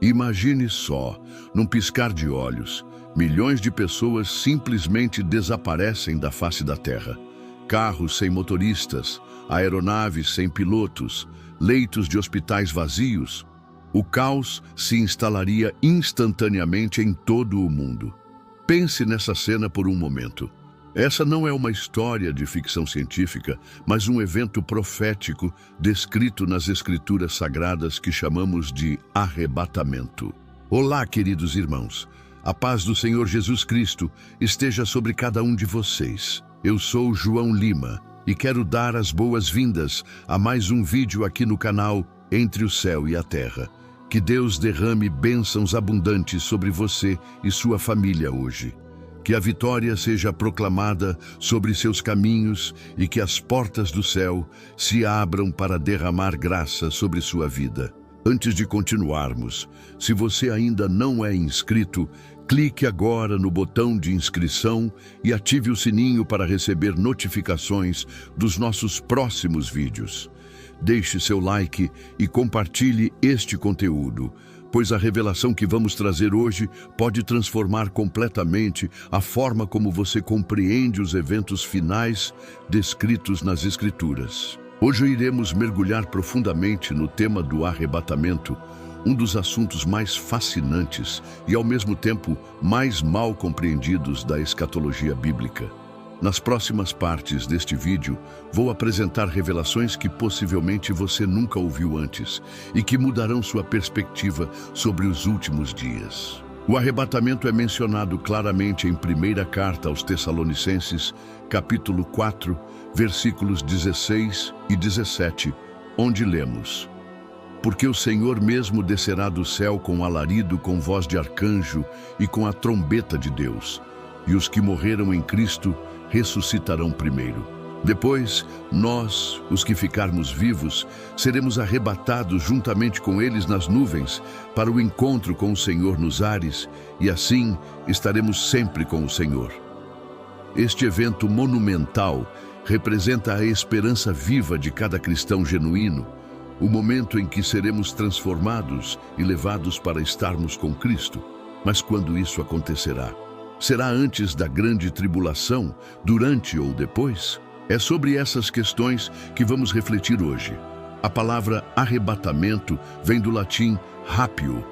Imagine só, num piscar de olhos, milhões de pessoas simplesmente desaparecem da face da Terra. Carros sem motoristas, aeronaves sem pilotos, leitos de hospitais vazios. O caos se instalaria instantaneamente em todo o mundo. Pense nessa cena por um momento. Essa não é uma história de ficção científica, mas um evento profético descrito nas Escrituras Sagradas que chamamos de arrebatamento. Olá, queridos irmãos. A paz do Senhor Jesus Cristo esteja sobre cada um de vocês. Eu sou João Lima e quero dar as boas-vindas a mais um vídeo aqui no canal Entre o Céu e a Terra. Que Deus derrame bênçãos abundantes sobre você e sua família hoje. Que a vitória seja proclamada sobre seus caminhos e que as portas do céu se abram para derramar graça sobre sua vida. Antes de continuarmos, se você ainda não é inscrito, clique agora no botão de inscrição e ative o sininho para receber notificações dos nossos próximos vídeos. Deixe seu like e compartilhe este conteúdo, pois a revelação que vamos trazer hoje pode transformar completamente a forma como você compreende os eventos finais descritos nas Escrituras. Hoje iremos mergulhar profundamente no tema do arrebatamento, um dos assuntos mais fascinantes e, ao mesmo tempo, mais mal compreendidos da escatologia bíblica. Nas próximas partes deste vídeo, vou apresentar revelações que possivelmente você nunca ouviu antes e que mudarão sua perspectiva sobre os últimos dias. O arrebatamento é mencionado claramente em primeira carta aos Tessalonicenses, capítulo 4, versículos 16 e 17, onde lemos: Porque o Senhor mesmo descerá do céu com alarido, com voz de arcanjo e com a trombeta de Deus, e os que morreram em Cristo ressuscitarão primeiro. Depois, nós, os que ficarmos vivos, seremos arrebatados juntamente com eles nas nuvens para o encontro com o Senhor nos ares, e assim estaremos sempre com o Senhor. Este evento monumental representa a esperança viva de cada cristão genuíno, o momento em que seremos transformados e levados para estarmos com Cristo. Mas quando isso acontecerá? Será antes da grande tribulação, durante ou depois? É sobre essas questões que vamos refletir hoje. A palavra arrebatamento vem do latim rapio,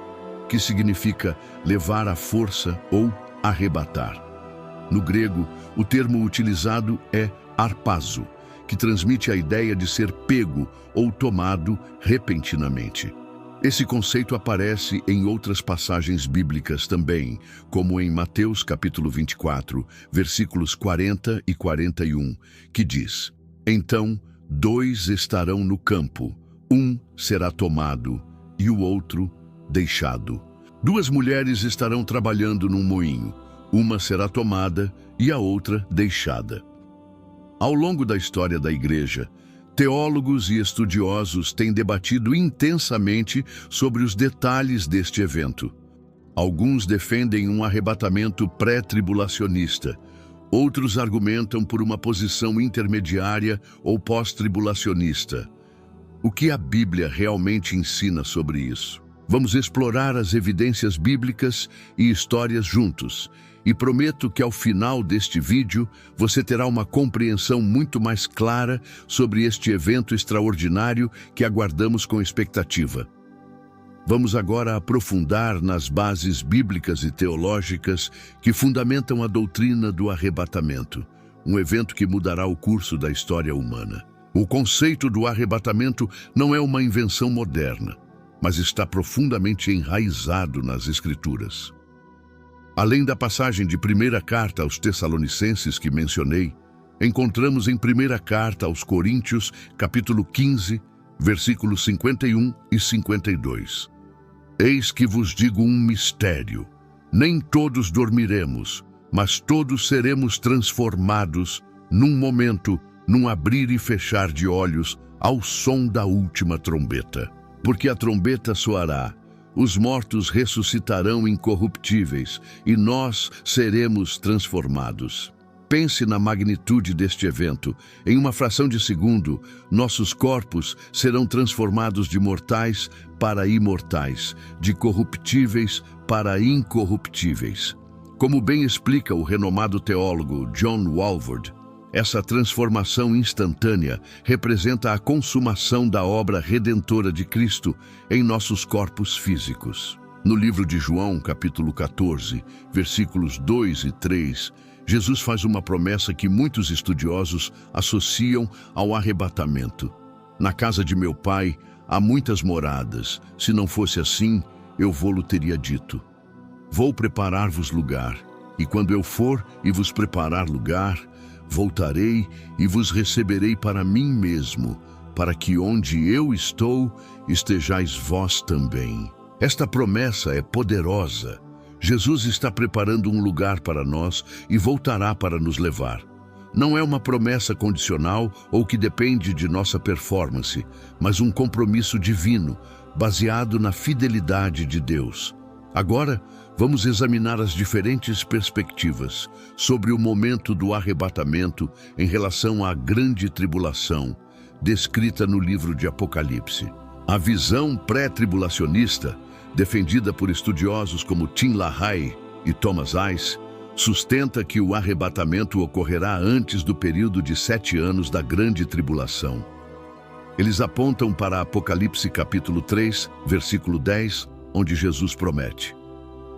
que significa levar à força ou arrebatar. No grego, o termo utilizado é harpazo, que transmite a ideia de ser pego ou tomado repentinamente. Esse conceito aparece em outras passagens bíblicas também, como em Mateus capítulo 24, versículos 40 e 41, que diz: Então, 2 estarão no campo, um será tomado e o outro deixado. 2 mulheres estarão trabalhando num moinho, uma será tomada e a outra deixada. Ao longo da história da Igreja, teólogos e estudiosos têm debatido intensamente sobre os detalhes deste evento. Alguns defendem um arrebatamento pré-tribulacionista, outros argumentam por uma posição intermediária ou pós-tribulacionista. O que a Bíblia realmente ensina sobre isso? Vamos explorar as evidências bíblicas e histórias juntos. E prometo que ao final deste vídeo você terá uma compreensão muito mais clara sobre este evento extraordinário que aguardamos com expectativa. Vamos agora aprofundar nas bases bíblicas e teológicas que fundamentam a doutrina do arrebatamento, um evento que mudará o curso da história humana. O conceito do arrebatamento não é uma invenção moderna, mas está profundamente enraizado nas Escrituras. Além da passagem de primeira carta aos Tessalonicenses que mencionei, encontramos em primeira carta aos Coríntios, capítulo 15, versículos 51 e 52. Eis que vos digo um mistério. Nem todos dormiremos, mas todos seremos transformados num momento, num abrir e fechar de olhos, ao som da última trombeta. Porque a trombeta soará, os mortos ressuscitarão incorruptíveis e nós seremos transformados. pense na magnitude deste evento. Em uma fração de segundo, nossos corpos serão transformados de mortais para imortais, de corruptíveis para incorruptíveis. Como bem explica o renomado teólogo John Walvoord, essa transformação instantânea representa a consumação da obra redentora de Cristo em nossos corpos físicos. No livro de João, capítulo 14, versículos 2 e 3, Jesus faz uma promessa que muitos estudiosos associam ao arrebatamento. Na casa de meu Pai há muitas moradas. Se não fosse assim, eu vô-lo teria dito. Vou preparar-vos lugar, e quando eu for e vos preparar lugar, voltarei e vos receberei para mim mesmo, para que onde eu estou, estejais vós também. Esta promessa é poderosa. Jesus está preparando um lugar para nós e voltará para nos levar. Não é uma promessa condicional ou que depende de nossa performance, mas um compromisso divino, baseado na fidelidade de Deus. Agora, vamos examinar as diferentes perspectivas sobre o momento do arrebatamento em relação à grande tribulação, descrita no livro de Apocalipse. A visão pré-tribulacionista, defendida por estudiosos como Tim LaHaye e Thomas Ice, sustenta que o arrebatamento ocorrerá antes do período de 7 anos da grande tribulação. Eles apontam para Apocalipse capítulo 3, versículo 10, onde Jesus promete: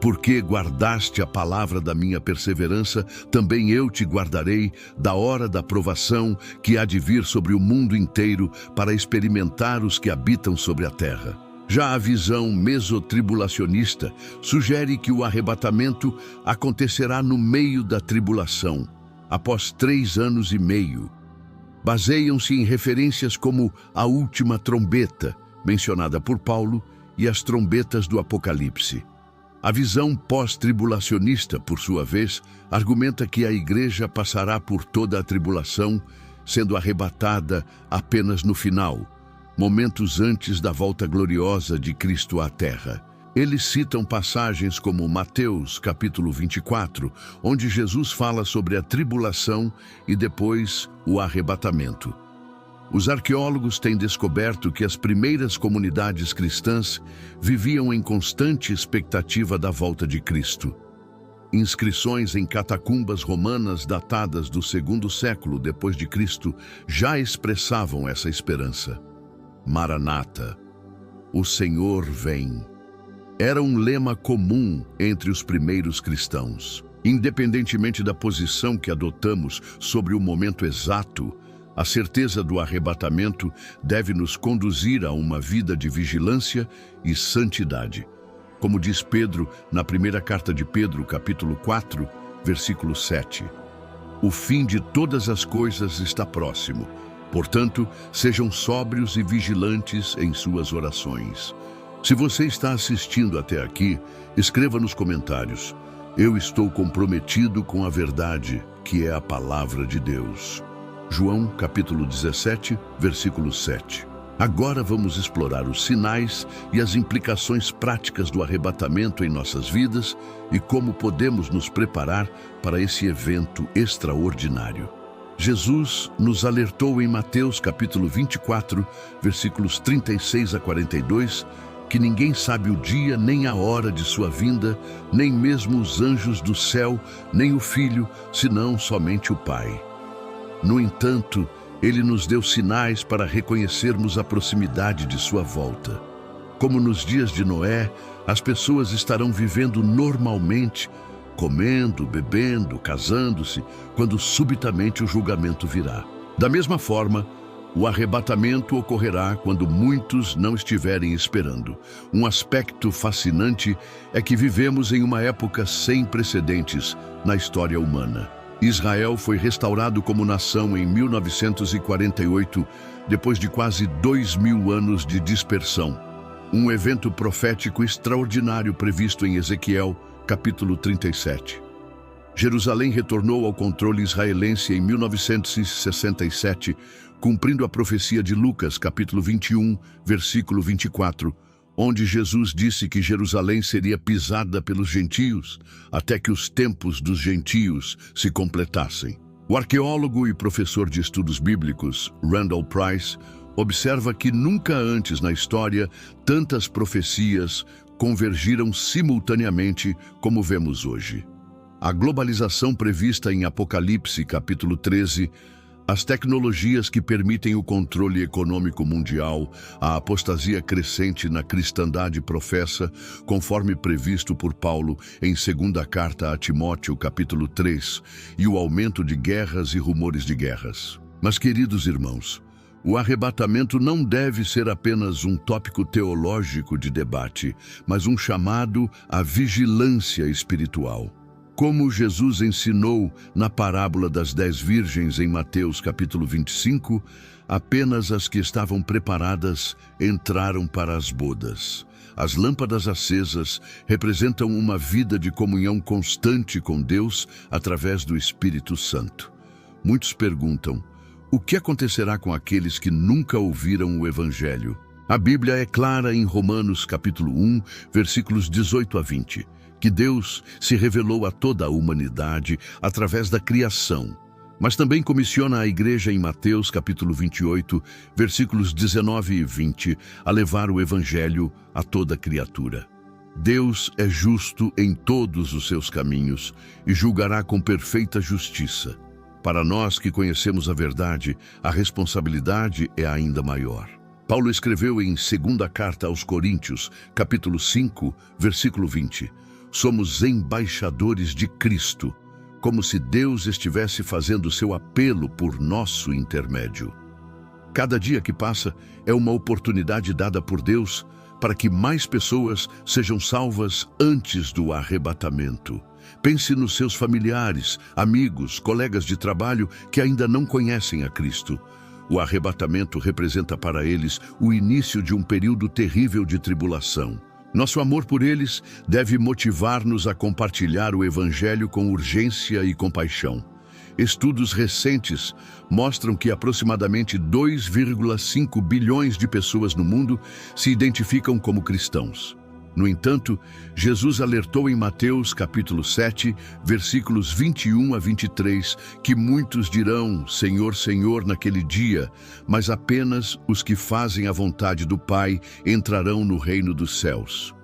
porque guardaste a palavra da minha perseverança, também eu te guardarei da hora da provação que há de vir sobre o mundo inteiro para experimentar os que habitam sobre a terra. Já a visão mesotribulacionista sugere que o arrebatamento acontecerá no meio da tribulação, após 3 anos e meio. Baseiam-se em referências como a última trombeta, mencionada por Paulo, e as trombetas do Apocalipse. A visão pós-tribulacionista, por sua vez, argumenta que a igreja passará por toda a tribulação, sendo arrebatada apenas no final, momentos antes da volta gloriosa de Cristo à Terra. Eles citam passagens como Mateus, capítulo 24, onde Jesus fala sobre a tribulação e depois o arrebatamento. Os arqueólogos têm descoberto que as primeiras comunidades cristãs viviam em constante expectativa da volta de Cristo. Inscrições em catacumbas romanas datadas do 2º século depois de Cristo já expressavam essa esperança. Maranata, o Senhor vem. Era um lema comum entre os primeiros cristãos. Independentemente da posição que adotamos sobre o momento exato, a certeza do arrebatamento deve nos conduzir a uma vida de vigilância e santidade. Como diz Pedro na primeira carta de Pedro, capítulo 4, versículo 7. O fim de todas as coisas está próximo. Portanto, sejam sóbrios e vigilantes em suas orações. Se você está assistindo até aqui, escreva nos comentários: eu estou comprometido com a verdade, que é a palavra de Deus. João, capítulo 17, versículo 7. Agora vamos explorar os sinais e as implicações práticas do arrebatamento em nossas vidas e como podemos nos preparar para esse evento extraordinário. Jesus nos alertou em Mateus, capítulo 24, versículos 36 a 42, que ninguém sabe o dia nem a hora de sua vinda, nem mesmo os anjos do céu, nem o Filho, senão somente o Pai. No entanto, ele nos deu sinais para reconhecermos a proximidade de sua volta. Como nos dias de Noé, as pessoas estarão vivendo normalmente, comendo, bebendo, casando-se, quando subitamente o julgamento virá. Da mesma forma, o arrebatamento ocorrerá quando muitos não estiverem esperando. Um aspecto fascinante é que vivemos em uma época sem precedentes na história humana. Israel foi restaurado como nação em 1948, depois de quase 2000 anos de dispersão. Um evento profético extraordinário previsto em Ezequiel, capítulo 37. Jerusalém retornou ao controle israelense em 1967, cumprindo a profecia de Lucas, capítulo 21, versículo 24, onde Jesus disse que Jerusalém seria pisada pelos gentios, até que os tempos dos gentios se completassem. O arqueólogo e professor de estudos bíblicos, Randall Price, observa que nunca antes na história tantas profecias convergiram simultaneamente como vemos hoje. A globalização prevista em Apocalipse, capítulo 13, as tecnologias que permitem o controle econômico mundial, a apostasia crescente na cristandade professa, conforme previsto por Paulo em segunda carta a Timóteo, capítulo 3, e o aumento de guerras e rumores de guerras. Mas, queridos irmãos, o arrebatamento não deve ser apenas um tópico teológico de debate, mas um chamado à vigilância espiritual. Como Jesus ensinou na parábola das 10 virgens em Mateus capítulo 25, apenas as que estavam preparadas entraram para as bodas. As lâmpadas acesas representam uma vida de comunhão constante com Deus através do Espírito Santo. Muitos perguntam: o que acontecerá com aqueles que nunca ouviram o Evangelho? A Bíblia é clara em Romanos capítulo 1, versículos 18 a 20. Que Deus se revelou a toda a humanidade através da criação, mas também comissiona a igreja em Mateus capítulo 28, versículos 19 e 20, a levar o evangelho a toda criatura. Deus é justo em todos os seus caminhos e julgará com perfeita justiça. Para nós que conhecemos a verdade, a responsabilidade é ainda maior. Paulo escreveu em segunda carta aos Coríntios, capítulo 5, versículo 20, somos embaixadores de Cristo, como se Deus estivesse fazendo seu apelo por nosso intermédio. Cada dia que passa é uma oportunidade dada por Deus para que mais pessoas sejam salvas antes do arrebatamento. Pense nos seus familiares, amigos, colegas de trabalho que ainda não conhecem a Cristo. O arrebatamento representa para eles o início de um período terrível de tribulação. Nosso amor por eles deve motivar-nos a compartilhar o Evangelho com urgência e compaixão. Estudos recentes mostram que aproximadamente 2,5 bilhões de pessoas no mundo se identificam como cristãos. No entanto, Jesus alertou em Mateus capítulo 7, versículos 21 a 23, que muitos dirão, Senhor, Senhor, naquele dia, mas apenas os que fazem a vontade do Pai entrarão no reino dos céus.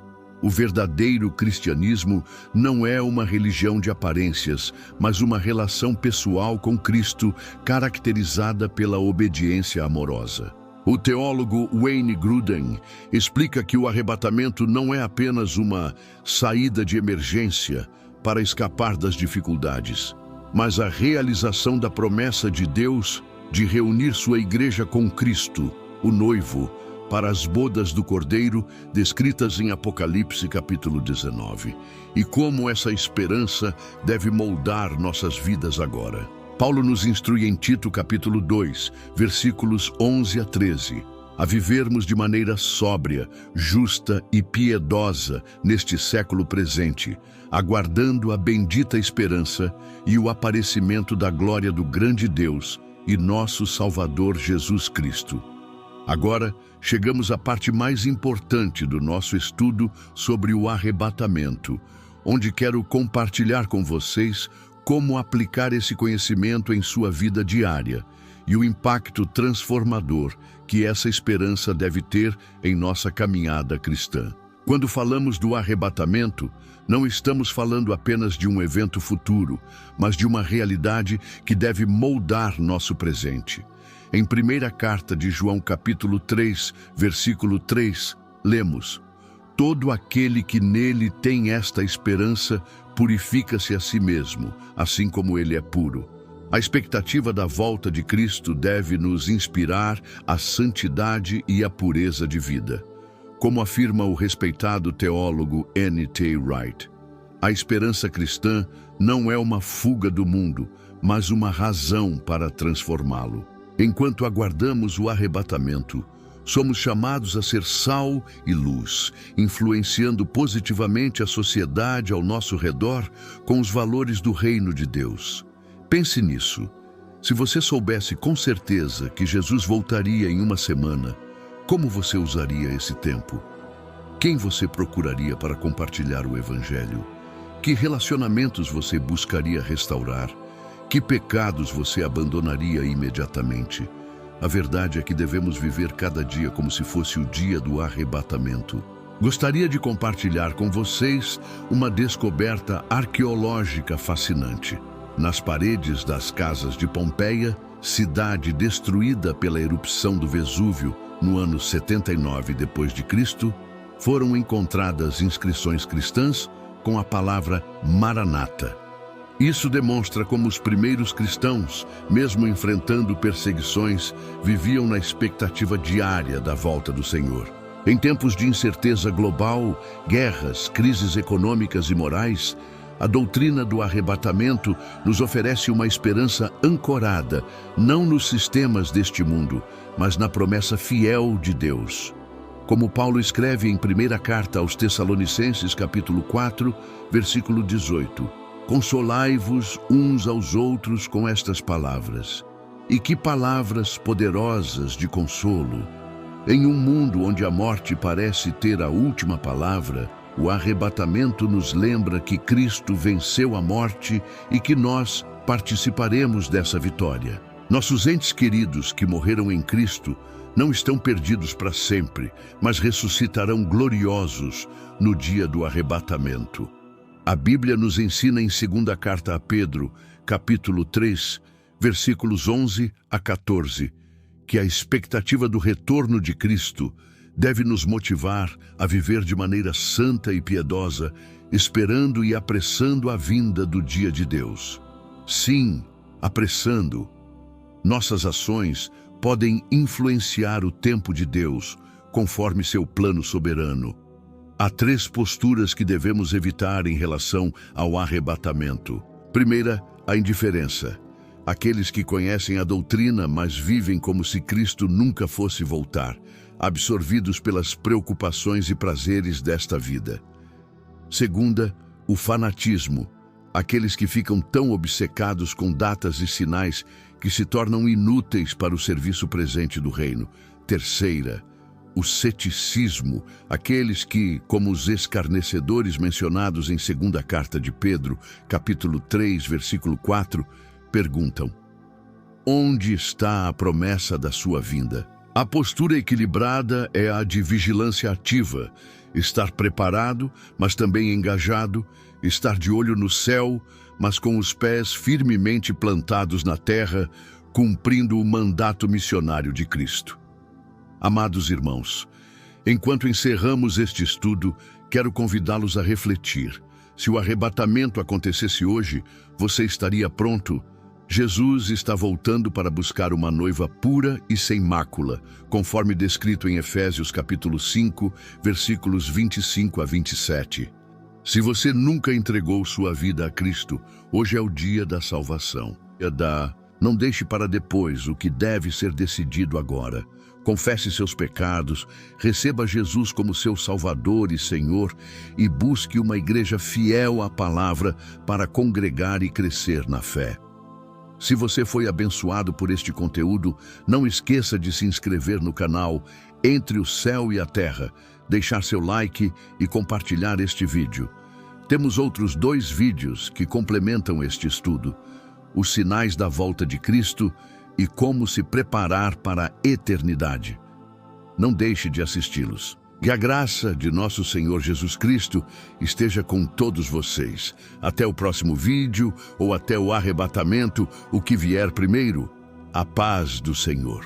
O verdadeiro cristianismo não é uma religião de aparências, mas uma relação pessoal com Cristo, caracterizada pela obediência amorosa. O teólogo Wayne Grudem explica que o arrebatamento não é apenas uma saída de emergência para escapar das dificuldades, mas a realização da promessa de Deus de reunir sua igreja com Cristo, o noivo, para as bodas do Cordeiro, descritas em Apocalipse capítulo 19, e como essa esperança deve moldar nossas vidas agora. Paulo nos instrui em Tito capítulo 2, versículos 11 a 13, a vivermos de maneira sóbria, justa e piedosa neste século presente, aguardando a bendita esperança e o aparecimento da glória do grande Deus e nosso Salvador Jesus Cristo. Agora, chegamos à parte mais importante do nosso estudo sobre o arrebatamento, onde quero compartilhar com vocês como aplicar esse conhecimento em sua vida diária e o impacto transformador que essa esperança deve ter em nossa caminhada cristã. Quando falamos do arrebatamento, não estamos falando apenas de um evento futuro, mas de uma realidade que deve moldar nosso presente. Em primeira carta de João capítulo 3, versículo 3, lemos: todo aquele que nele tem esta esperança purifica-se a si mesmo, assim como ele é puro. A expectativa da volta de Cristo deve nos inspirar à santidade e à pureza de vida. Como afirma o respeitado teólogo N.T. Wright, a esperança cristã não é uma fuga do mundo, mas uma razão para transformá-lo. Enquanto aguardamos o arrebatamento, somos chamados a ser sal e luz, influenciando positivamente a sociedade ao nosso redor com os valores do reino de Deus. Pense nisso. Se você soubesse com certeza que Jesus voltaria em uma semana, como você usaria esse tempo? Quem você procuraria para compartilhar o Evangelho? Que relacionamentos você buscaria restaurar? Que pecados você abandonaria imediatamente? A verdade é que devemos viver cada dia como se fosse o dia do arrebatamento. Gostaria de compartilhar com vocês uma descoberta arqueológica fascinante. Nas paredes das casas de Pompeia, cidade destruída pela erupção do Vesúvio no ano 79 d.C., foram encontradas inscrições cristãs com a palavra Maranata. Isso demonstra como os primeiros cristãos, mesmo enfrentando perseguições, viviam na expectativa diária da volta do Senhor. Em tempos de incerteza global, guerras, crises econômicas e morais, a doutrina do arrebatamento nos oferece uma esperança ancorada, não nos sistemas deste mundo, mas na promessa fiel de Deus. Como Paulo escreve em primeira carta aos Tessalonicenses, capítulo 4, versículo 18, consolai-vos uns aos outros com estas palavras. E que palavras poderosas de consolo! Em um mundo onde a morte parece ter a última palavra, o arrebatamento nos lembra que Cristo venceu a morte e que nós participaremos dessa vitória. Nossos entes queridos que morreram em Cristo não estão perdidos para sempre, mas ressuscitarão gloriosos no dia do arrebatamento. A Bíblia nos ensina em segunda carta a Pedro, capítulo 3, versículos 11 a 14, que a expectativa do retorno de Cristo deve nos motivar a viver de maneira santa e piedosa, esperando e apressando a vinda do dia de Deus. Sim, apressando. Nossas ações podem influenciar o tempo de Deus, conforme seu plano soberano. Há 3 posturas que devemos evitar em relação ao arrebatamento. Primeira, a indiferença. Aqueles que conhecem a doutrina, mas vivem como se Cristo nunca fosse voltar, absorvidos pelas preocupações e prazeres desta vida. Segunda, o fanatismo. Aqueles que ficam tão obcecados com datas e sinais que se tornam inúteis para o serviço presente do reino. Terceira, o ceticismo. Aqueles que, como os escarnecedores mencionados em segunda carta de Pedro, capítulo 3, versículo 4, perguntam: onde está a promessa da sua vinda? A postura equilibrada é a de vigilância ativa, estar preparado, mas também engajado, estar de olho no céu, mas com os pés firmemente plantados na terra, cumprindo o mandato missionário de Cristo. Amados irmãos, enquanto encerramos este estudo, quero convidá-los a refletir. Se o arrebatamento acontecesse hoje, você estaria pronto? Jesus está voltando para buscar uma noiva pura e sem mácula, conforme descrito em Efésios capítulo 5, versículos 25 a 27. Se você nunca entregou sua vida a Cristo, hoje é o dia da salvação. Não deixe para depois o que deve ser decidido agora. Confesse seus pecados, receba Jesus como seu Salvador e Senhor e busque uma igreja fiel à palavra para congregar e crescer na fé. Se você foi abençoado por este conteúdo, não esqueça de se inscrever no canal Entre o Céu e a Terra, deixar seu like e compartilhar este vídeo. Temos outros 2 vídeos que complementam este estudo: os sinais da volta de Cristo e como se preparar para a eternidade. Não deixe de assisti-los. Que a graça de nosso Senhor Jesus Cristo esteja com todos vocês. Até o próximo vídeo ou até o arrebatamento, o que vier primeiro. A paz do Senhor.